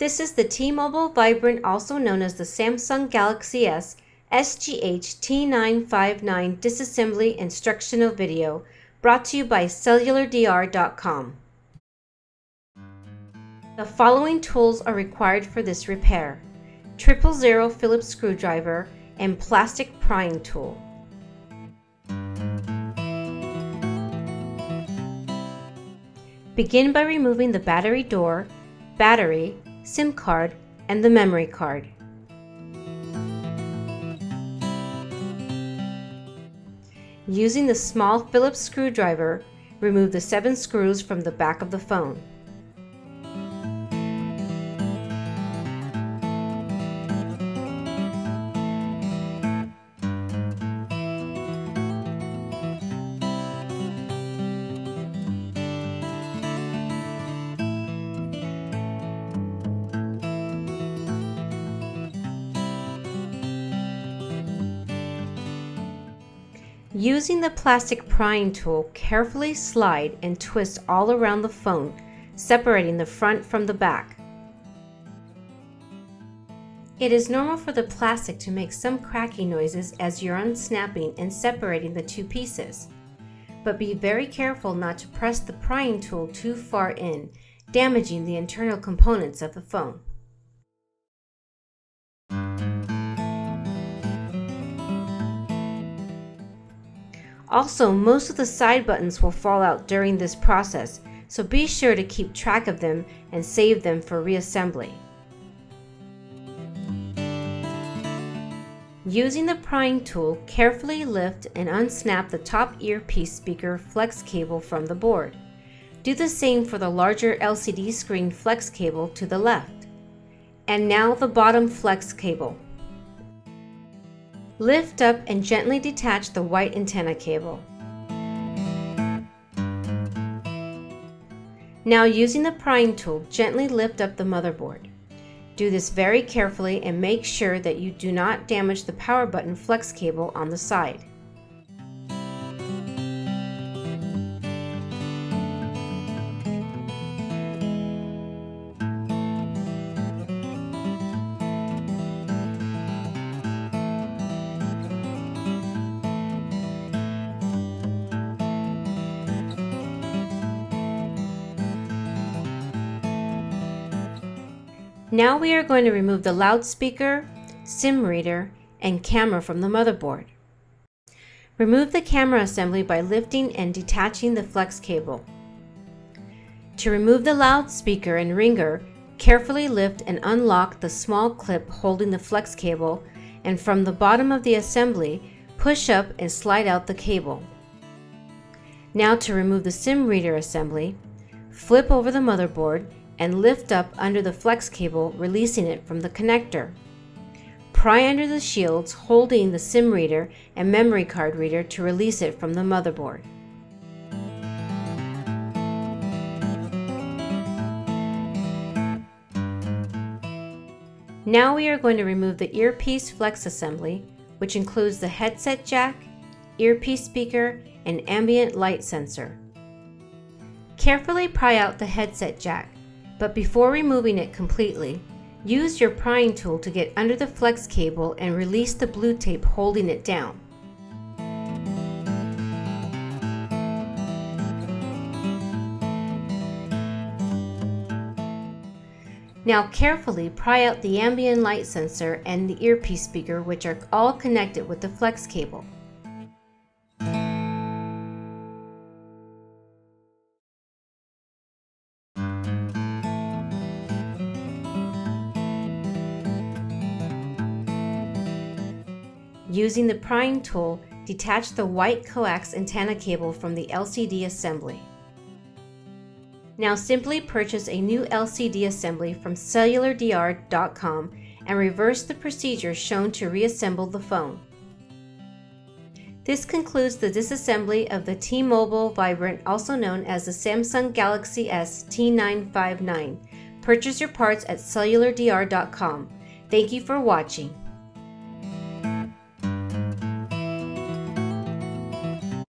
This is the T-Mobile Vibrant, also known as the Samsung Galaxy S SGH-T959 disassembly instructional video, brought to you by cellulardr.com. The following tools are required for this repair: 000 Phillips screwdriver and plastic prying tool. Begin by removing the battery door, battery, SIM card, and the memory card. Using the small Phillips screwdriver, remove the 7 screws from the back of the phone. Using the plastic prying tool, carefully slide and twist all around the phone, separating the front from the back. It is normal for the plastic to make some cracking noises as you're unsnapping and separating the two pieces. But be very careful not to press the prying tool too far in, damaging the internal components of the phone. Also, most of the side buttons will fall out during this process, so be sure to keep track of them and save them for reassembly. Using the prying tool, carefully lift and unsnap the top earpiece speaker flex cable from the board. Do the same for the larger LCD screen flex cable to the left. And now the bottom flex cable. Lift up and gently detach the white antenna cable. Now, using the prying tool, gently lift up the motherboard. Do this very carefully and make sure that you do not damage the power button flex cable on the side. Now we are going to remove the loudspeaker, SIM reader, and camera from the motherboard. Remove the camera assembly by lifting and detaching the flex cable. To remove the loudspeaker and ringer, carefully lift and unlock the small clip holding the flex cable, and from the bottom of the assembly, push up and slide out the cable. Now to remove the SIM reader assembly, flip over the motherboard and lift up under the flex cable, releasing it from the connector. Pry under the shields holding the SIM reader and memory card reader to release it from the motherboard. Now we are going to remove the earpiece flex assembly, which includes the headset jack, earpiece speaker, and ambient light sensor. Carefully pry out the headset jack, but before removing it completely, use your prying tool to get under the flex cable and release the blue tape holding it down. Now carefully pry out the ambient light sensor and the earpiece speaker, which are all connected with the flex cable. Using the prying tool, detach the white coax antenna cable from the LCD assembly. Now simply purchase a new LCD assembly from cellulardr.com and reverse the procedure shown to reassemble the phone. This concludes the disassembly of the T-Mobile Vibrant, also known as the Samsung Galaxy S T959. Purchase your parts at cellulardr.com. Thank you for watching.